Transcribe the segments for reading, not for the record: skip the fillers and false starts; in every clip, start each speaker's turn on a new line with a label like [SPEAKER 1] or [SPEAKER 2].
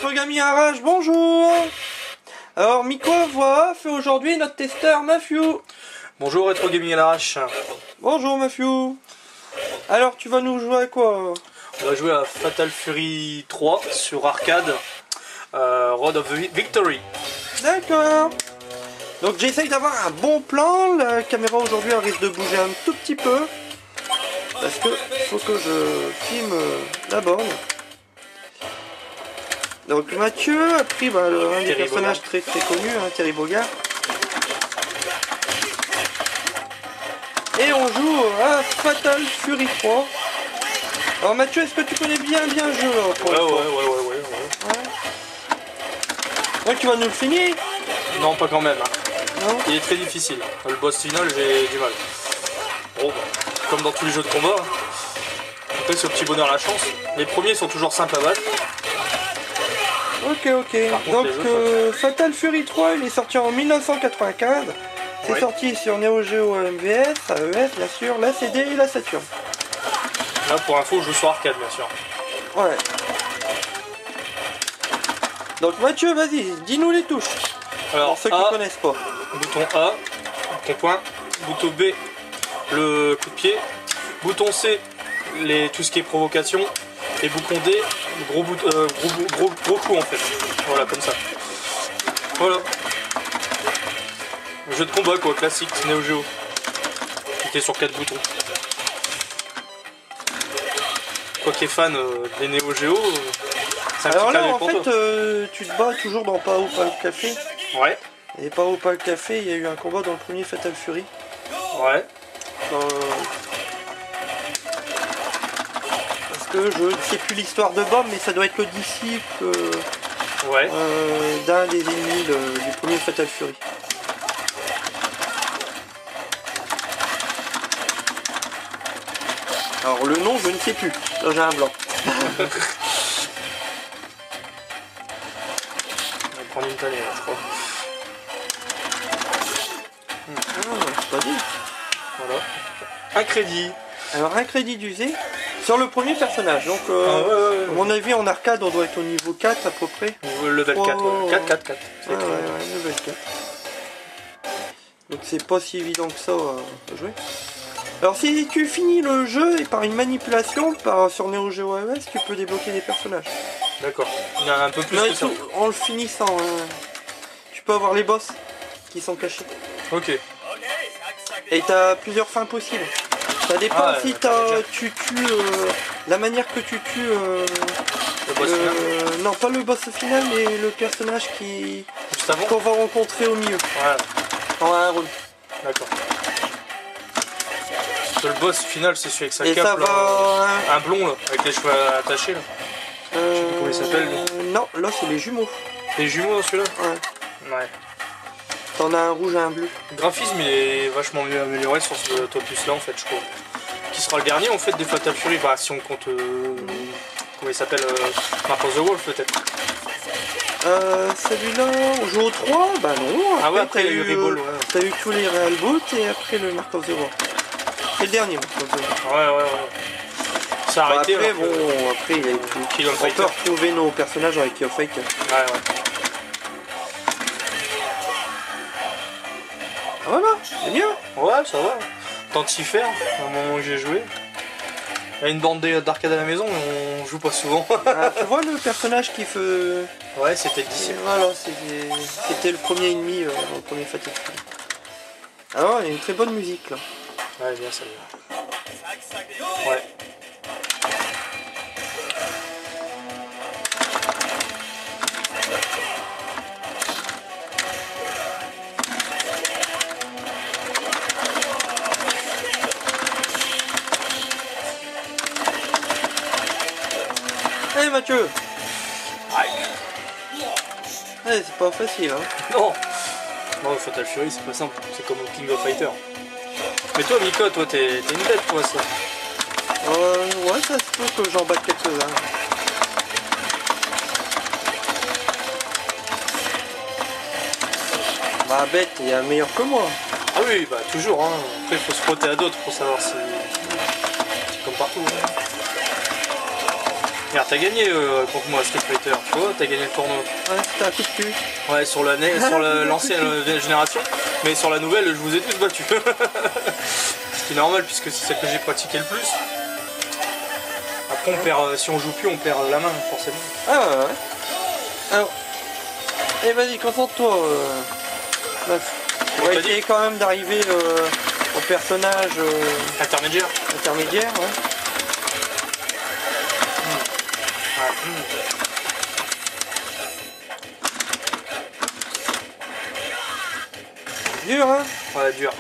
[SPEAKER 1] Retro Gaming Arrache, bonjour. Alors Miko voit fait aujourd'hui notre testeur Matthew.
[SPEAKER 2] Bonjour Retro Gaming Arrache.
[SPEAKER 1] Bonjour Matthew. Alors tu vas nous jouer à quoi?
[SPEAKER 2] On va jouer à Fatal Fury 3 sur arcade, Road of Victory.
[SPEAKER 1] D'accord. Donc j'essaye d'avoir un bon plan. La caméra aujourd'hui elle risque de bouger un tout petit peu. Parce que faut que je filme la borne. Donc Mathieu a pris un des personnages très connus, hein, Terry Bogard. Et on joue à Fatal Fury 3. Alors Mathieu, est-ce que tu connais bien le jeu là, pour
[SPEAKER 2] Ouais.
[SPEAKER 1] Ouais, tu vas nous le finir?
[SPEAKER 2] Non, pas quand même. Hein.
[SPEAKER 1] Non.
[SPEAKER 2] Il est très difficile. Le boss final, j'ai du mal. Bon, bah, comme dans tous les jeux de combat, hein. Après, ce petit bonheur la chance. Les premiers sont toujours simples à battre.
[SPEAKER 1] Ok.
[SPEAKER 2] Contre,
[SPEAKER 1] Donc
[SPEAKER 2] autres,
[SPEAKER 1] Fatal Fury 3, il est sorti en 1995. C'est sorti sur Neo Geo MVS, AES bien sûr, la CD et la Saturn.
[SPEAKER 2] Là, pour info, je joue sur arcade, bien sûr.
[SPEAKER 1] Ouais. Donc Mathieu, vas-y, dis-nous les touches.
[SPEAKER 2] Alors,
[SPEAKER 1] pour ceux qui
[SPEAKER 2] A,
[SPEAKER 1] connaissent pas.
[SPEAKER 2] bouton A, rond-point. Bouton B, le coup de pied. Bouton C, tout ce qui est provocation. Et bouton D, gros coup en fait. Voilà, comme ça. Voilà. Jeu de combat quoi, classique, Neo Geo. Cliquez sur 4 boutons. Quoi qui est fan des Neo Geo, c'est un
[SPEAKER 1] Alors
[SPEAKER 2] petit
[SPEAKER 1] là,
[SPEAKER 2] cadeau
[SPEAKER 1] en
[SPEAKER 2] pour toi.
[SPEAKER 1] fait, tu te bats toujours dans Pas le Café.
[SPEAKER 2] Ouais,
[SPEAKER 1] Et Pas le Café, il y a eu un combat dans le premier Fatal Fury.
[SPEAKER 2] ouais.
[SPEAKER 1] Parce que je ne sais plus l'histoire de Bob, mais ça doit être le disciple
[SPEAKER 2] Ouais.
[SPEAKER 1] d'un des ennemis du premier Fatal Fury. Alors le nom, je ne sais plus. Là, j'ai un blanc.
[SPEAKER 2] On va prendre une tannée là, je crois.
[SPEAKER 1] C'est pas dit.
[SPEAKER 2] Voilà. Un crédit.
[SPEAKER 1] Alors un crédit d'usé sur le premier personnage. Donc à mon avis en arcade on doit être au niveau 4 à peu près.
[SPEAKER 2] Level 4, ouais. 4.
[SPEAKER 1] Ouais, level 4. Donc c'est pas si évident que ça à jouer. Alors si tu finis le jeu et par une manipulation sur Neo Geo AES, tu peux débloquer des personnages.
[SPEAKER 2] D'accord. Il y en a un peu plus
[SPEAKER 1] Non,
[SPEAKER 2] que ça.
[SPEAKER 1] en le finissant, tu peux avoir les boss qui sont cachés.
[SPEAKER 2] Ok.
[SPEAKER 1] Et t'as plusieurs fins possibles. Ça dépend si tu tues la manière que tu tues
[SPEAKER 2] Le boss final.
[SPEAKER 1] non, pas le boss final, mais le personnage
[SPEAKER 2] Juste avant.
[SPEAKER 1] qu'on va rencontrer au milieu.
[SPEAKER 2] Voilà.
[SPEAKER 1] En un round.
[SPEAKER 2] D'accord. Le boss final, c'est celui avec sa
[SPEAKER 1] Et
[SPEAKER 2] cape
[SPEAKER 1] ça
[SPEAKER 2] là,
[SPEAKER 1] va.
[SPEAKER 2] un blond là, avec les cheveux attachés là. Je sais plus comment il s'appelle.
[SPEAKER 1] Non, là c'est les jumeaux.
[SPEAKER 2] Les jumeaux dans celui-là. Ouais.
[SPEAKER 1] T'en as un rouge et un bleu.
[SPEAKER 2] Le graphisme il est vachement mieux amélioré sur ce opus là en fait, je trouve. Qui sera le dernier en fait des Fatal Fury, bah si on compte comment il s'appelle, Mark of the Wolf peut-être.
[SPEAKER 1] Celui-là, on joue au 3, bah non.
[SPEAKER 2] Ah ouais, après il y a eu Rebel, ouais.
[SPEAKER 1] T'as eu tous les Real Boot et après le Mark of the Wolf. C'est le dernier Mark of the Wolf.
[SPEAKER 2] Ouais. Ça a arrêté.
[SPEAKER 1] Après,
[SPEAKER 2] alors
[SPEAKER 1] après il y a eu tout.
[SPEAKER 2] King of
[SPEAKER 1] On peut
[SPEAKER 2] Fighter.
[SPEAKER 1] retrouver nos personnages avec King of Fighter.
[SPEAKER 2] Ouais.
[SPEAKER 1] Voilà, c'est bien.
[SPEAKER 2] Ouais, ça va. Tant d'y faire, au moment où j'ai joué. Il y a une bande d'arcade à la maison, mais on joue pas souvent.
[SPEAKER 1] Tu vois le personnage qui fait...
[SPEAKER 2] Ouais, c'était le disciple.
[SPEAKER 1] Voilà, c'était le premier ennemi, le premier Fatal Fury. Alors, il y a une très bonne musique là.
[SPEAKER 2] Ouais, bien celle-là. Ouais.
[SPEAKER 1] Allez Mathieu. Allez, c'est pas facile hein.
[SPEAKER 2] Non, Fatal Fury c'est pas simple, c'est comme au King of Fighter. Mais toi Miko, toi t'es une bête toi ça.
[SPEAKER 1] Ouais, ça se peut que j'en batte quelques-uns. Bah bête, il y a meilleur que moi.
[SPEAKER 2] Ah oui, bah toujours, hein. Après il faut se frotter à d'autres pour savoir si... C'est comme partout. Hein. Regarde, t'as gagné contre moi Street Fighter, tu vois, t'as gagné le tournoi.
[SPEAKER 1] Ouais, c'était un coup de cul.
[SPEAKER 2] Ouais, sur l'ancienne génération, mais sur la nouvelle, je vous ai tous battus. Ce qui est normal puisque c'est celle que j'ai pratiqué le plus. Après, on perd, si on joue plus, on perd la main, forcément.
[SPEAKER 1] Ah ouais. Alors, et vas-y, concentre-toi. On va essayer quand même d'arriver au personnage
[SPEAKER 2] Intermédiaire.
[SPEAKER 1] intermédiaire. Ouais. Dur, hein?
[SPEAKER 2] Ouais, dur.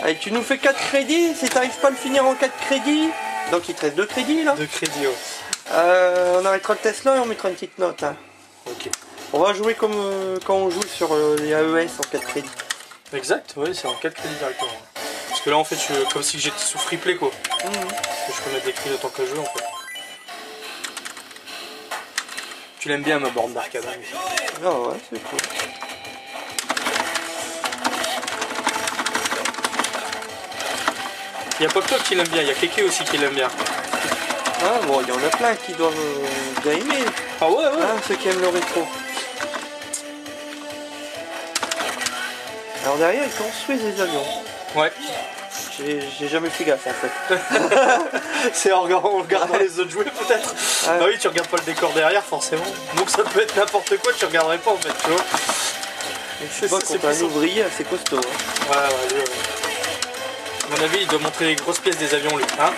[SPEAKER 1] Allez, tu nous fais 4 crédits. Si t'arrives pas à le finir en 4 crédits, donc il te reste 2 crédits là.
[SPEAKER 2] 2 crédits, ouais.
[SPEAKER 1] On arrêtera le test là et on mettra une petite note. Hein.
[SPEAKER 2] Ok.
[SPEAKER 1] On va jouer comme quand on joue sur les AES en 4 crédits.
[SPEAKER 2] Exact, ouais, c'est en 4 crédits directement. Parce que là, en fait, comme si j'étais sous free play, quoi. Parce que je peux mettre des crédits autant que je veux, en fait. Tu l'aimes bien, ma borne d'arcade. Hein,
[SPEAKER 1] Ah ouais, c'est cool.
[SPEAKER 2] Il n'y a pas que toi qui l'aime bien, il y a Keke aussi qui l'aime bien.
[SPEAKER 1] Ah bon, il y en a plein qui doivent bien aimer.
[SPEAKER 2] Ah ouais, ouais.
[SPEAKER 1] Hein, ceux qui aiment le rétro. Alors derrière, ils construisent des avions.
[SPEAKER 2] Ouais.
[SPEAKER 1] J'ai jamais fait gaffe en fait.
[SPEAKER 2] C'est en regardant les autres jouer peut-être.
[SPEAKER 1] Ouais.
[SPEAKER 2] Ah oui, tu regardes pas le décor derrière forcément. Donc ça peut être n'importe quoi, tu regarderais pas en fait, tu vois.
[SPEAKER 1] Je sais pas,
[SPEAKER 2] C'est
[SPEAKER 1] contre un
[SPEAKER 2] puissant.
[SPEAKER 1] ouvrier assez costaud. Hein.
[SPEAKER 2] Ouais. À mon avis, il doit montrer les grosses pièces des avions lui, hein.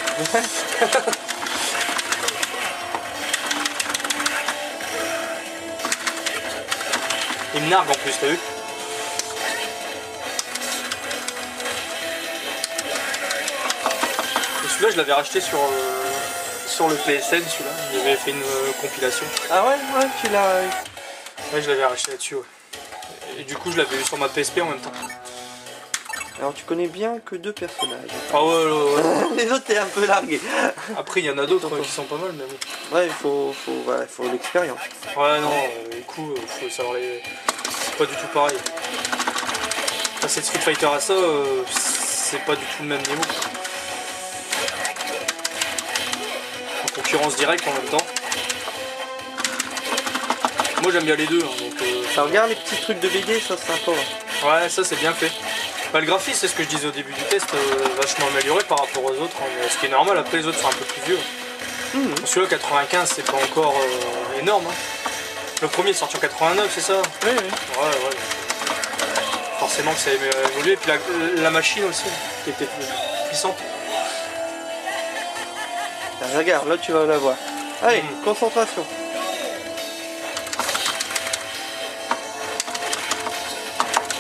[SPEAKER 2] Il me nargue en plus, t'as vu? Et celui-là, je l'avais racheté sur le PSN, celui-là. Il avait fait une compilation.
[SPEAKER 1] Ah ouais, tu l'as.
[SPEAKER 2] Ouais, je l'avais racheté là-dessus, ouais. Et du coup, je l'avais eu sur ma PSP en même temps.
[SPEAKER 1] Alors tu connais bien que 2 personnages.
[SPEAKER 2] Ah ouais.
[SPEAKER 1] Les autres t'es un peu largué.
[SPEAKER 2] Après, il y en a d'autres qui sont pas mal, mais bon.
[SPEAKER 1] Ouais, il faut l'expérience.
[SPEAKER 2] Ouais, non, les coups, faut savoir les. C'est pas du tout pareil. Passer de Street Fighter à ça, c'est pas du tout le même niveau. En concurrence directe en même temps. Moi j'aime bien les deux, hein, donc.
[SPEAKER 1] Ça regarde les petits trucs de BD, ça c'est sympa.
[SPEAKER 2] Ouais, ça c'est bien fait. Bah, le graphisme, c'est ce que je disais au début du test, vachement amélioré par rapport aux autres, hein, ce qui est normal. Après, les autres sont un peu plus vieux. Celui-là, 95, c'est pas encore énorme. Hein. Le premier est sorti en 89, c'est ça?
[SPEAKER 1] Oui.
[SPEAKER 2] Ouais. Forcément que ça a évolué. Et puis la machine aussi, qui était plus puissante.
[SPEAKER 1] Regarde, là tu vas la voir. Allez, concentration.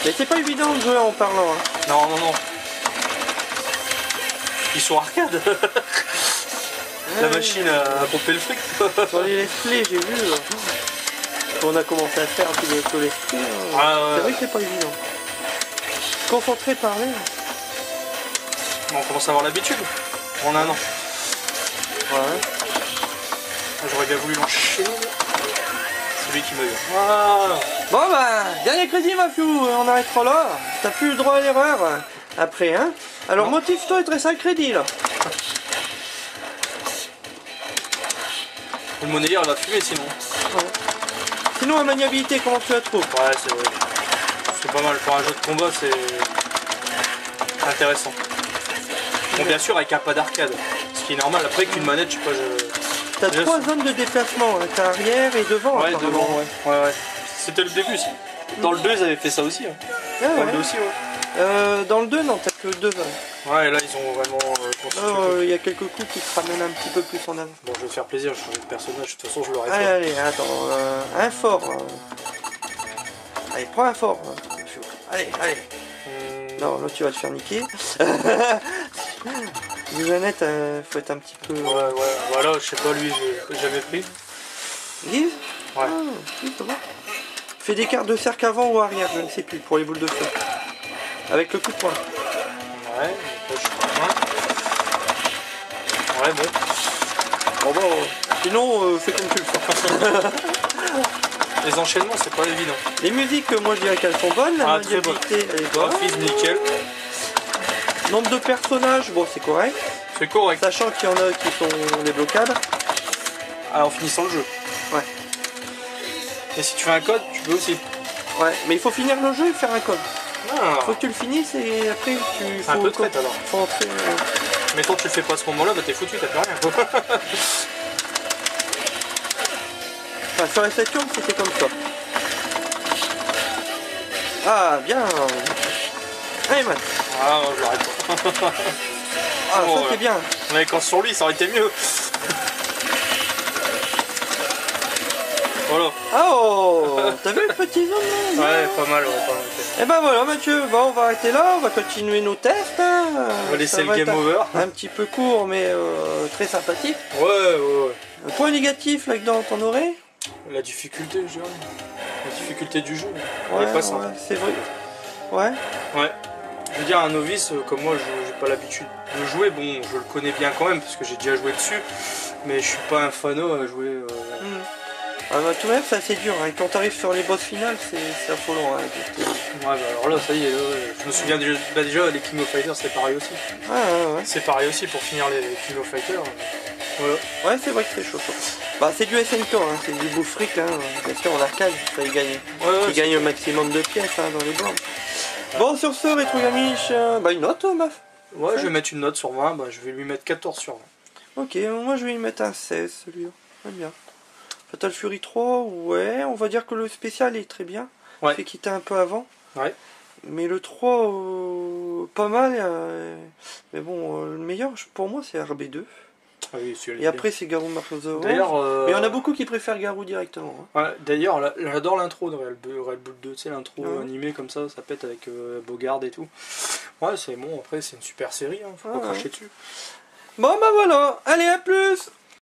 [SPEAKER 1] Mais c'est pas évident de jouer en parlant. Hein.
[SPEAKER 2] Non. Ils sont arcade. La machine a pompé le fric.
[SPEAKER 1] Sur les let's play, j'ai vu. On a commencé à faire un peu de let's play. C'est vrai que c'est pas évident. Concentré, parler.
[SPEAKER 2] On commence à avoir l'habitude. En un an.
[SPEAKER 1] Ouais.
[SPEAKER 2] J'aurais bien voulu l'enchaîner. C'est lui qui m'a eu. Voilà.
[SPEAKER 1] Bon bah, dernier crédit ma fiou, on arrêtera là. T'as plus le droit à l'erreur après, hein. Alors motive-toi et te reste un crédit là.
[SPEAKER 2] Le monnayeur elle va fumer sinon.
[SPEAKER 1] Ouais. Sinon la maniabilité, comment tu la trouves?
[SPEAKER 2] Ouais, c'est vrai. C'est pas mal pour un jeu de combat, c'est intéressant. Bon, bien sûr avec un pas d'arcade, ce qui est normal. Après qu'une manette, je sais pas,
[SPEAKER 1] T'as 3 zones de déplacement, hein. T'as arrière et devant.
[SPEAKER 2] Ouais, devant, ouais. C'était le début. Dans le 2, ils avaient fait ça aussi. Hein.
[SPEAKER 1] Ah,
[SPEAKER 2] Dans
[SPEAKER 1] ouais.
[SPEAKER 2] le 2 aussi, ouais.
[SPEAKER 1] Dans le 2, non, t'as que 2 zones.
[SPEAKER 2] Ouais, là, ils ont vraiment constitué.
[SPEAKER 1] Il y a quelques coups qui te ramènent un petit peu plus en avant.
[SPEAKER 2] Bon, je vais faire plaisir, je change de personnage. De toute façon, je l'aurai
[SPEAKER 1] Allez,
[SPEAKER 2] fait.
[SPEAKER 1] attends. Un fort. Allez, prends un fort. Allez. Non, là, tu vas te faire niquer. Jeannette, faut être un petit peu...
[SPEAKER 2] Ouais, voilà, je sais pas, lui, j'ai jamais pris.
[SPEAKER 1] Lise?
[SPEAKER 2] Ouais.
[SPEAKER 1] Oui, ça va. Fais des cartes de cercle avant ou arrière, je ne sais plus, pour les boules de feu. Avec le coup de poing.
[SPEAKER 2] Ouais, là, je suis pas loin. Ouais, bon.
[SPEAKER 1] Bon, sinon, fais comme tu le sens.
[SPEAKER 2] Les enchaînements, c'est pas évident.
[SPEAKER 1] Les musiques, moi je dirais qu'elles sont bonnes. La
[SPEAKER 2] très bonne.
[SPEAKER 1] maniabilité, elle est bonne.
[SPEAKER 2] Graphisme, nickel.
[SPEAKER 1] Nombre de personnages, bon, c'est correct.
[SPEAKER 2] C'est correct.
[SPEAKER 1] Sachant qu'il y en a qui sont débloquables.
[SPEAKER 2] en finissant le jeu.
[SPEAKER 1] Ouais.
[SPEAKER 2] Et si tu fais un code, tu peux aussi.
[SPEAKER 1] Ouais, mais il faut finir le jeu et faire un code.
[SPEAKER 2] Ah.
[SPEAKER 1] Faut que tu le finisses et après tu...
[SPEAKER 2] C'est un peu traite alors.
[SPEAKER 1] Faut entrer...
[SPEAKER 2] Mais quand tu le fais pas à ce moment-là, bah t'es foutu, t'as plus rien.
[SPEAKER 1] Enfin, sur la Saturn, c'était comme ça. Ah, bien. Allez, Matt.
[SPEAKER 2] Ah, je l'arrête pas.
[SPEAKER 1] Ah,
[SPEAKER 2] Oh,
[SPEAKER 1] ça c'est bien.
[SPEAKER 2] Mais quand sur lui, ça aurait été mieux. Voilà.
[SPEAKER 1] Oh, t'as vu le petit zone là?
[SPEAKER 2] Ouais, pas mal, ouais, pas mal.
[SPEAKER 1] Et ben voilà Mathieu, bon, on va arrêter là, on va continuer nos tests. Hein.
[SPEAKER 2] On va laisser
[SPEAKER 1] Ça
[SPEAKER 2] le game over.
[SPEAKER 1] Un petit peu court mais très sympathique.
[SPEAKER 2] Ouais.
[SPEAKER 1] Un point négatif là-dedans, t'en aurais?
[SPEAKER 2] La difficulté, je dirais. La difficulté du jeu.
[SPEAKER 1] Ouais,
[SPEAKER 2] Elle est pas simple.
[SPEAKER 1] ouais, c'est vrai. Ouais.
[SPEAKER 2] Ouais. Je veux dire, un novice comme moi, j'ai pas l'habitude de jouer. Bon, je le connais bien quand même parce que j'ai déjà joué dessus. Mais je suis pas un fano à jouer.
[SPEAKER 1] Ah bah tout de même c'est assez dur, hein. Quand t'arrives sur les boss finales c'est affolant. Hein,
[SPEAKER 2] ouais, bah alors là, ça y est, là, je me souviens déjà les King of Fighters, c'est pareil aussi.
[SPEAKER 1] Ouais.
[SPEAKER 2] C'est pareil aussi pour finir les King of Fighters. Voilà.
[SPEAKER 1] Ouais, c'est vrai que c'est chaud. Bah c'est du SNK, hein. C'est du beau fric, hein. Bien sûr en arcade, il fallait gagner. Tu gagnes au maximum de pièces hein, dans les bornes. Bon sur ce, Rétro Gamish, bah une note, Maf.
[SPEAKER 2] Ouais, je vais mettre une note sur 20, bah, je vais lui mettre 14 sur 20.
[SPEAKER 1] Ok, moi je vais lui mettre un 16 celui-là. J'aime bien. Fatal Fury 3, ouais, on va dire que le spécial est très bien.
[SPEAKER 2] Ouais.
[SPEAKER 1] Fait qu'il était un peu avant.
[SPEAKER 2] Ouais.
[SPEAKER 1] Mais le 3, pas mal. Mais bon, le meilleur pour moi c'est RB2.
[SPEAKER 2] Ah oui,
[SPEAKER 1] Et après c'est Garou Mark the
[SPEAKER 2] D'ailleurs,
[SPEAKER 1] mais il y en a beaucoup qui préfèrent Garou directement. Hein.
[SPEAKER 2] Ouais, d'ailleurs, j'adore l'intro de Red Bull 2, tu sais, l'intro
[SPEAKER 1] Ah ouais.
[SPEAKER 2] animé comme ça pète avec Bogard et tout. Ouais, c'est bon, après c'est une super série, hein, faut pas cracher dessus.
[SPEAKER 1] Bon bah voilà, allez à plus.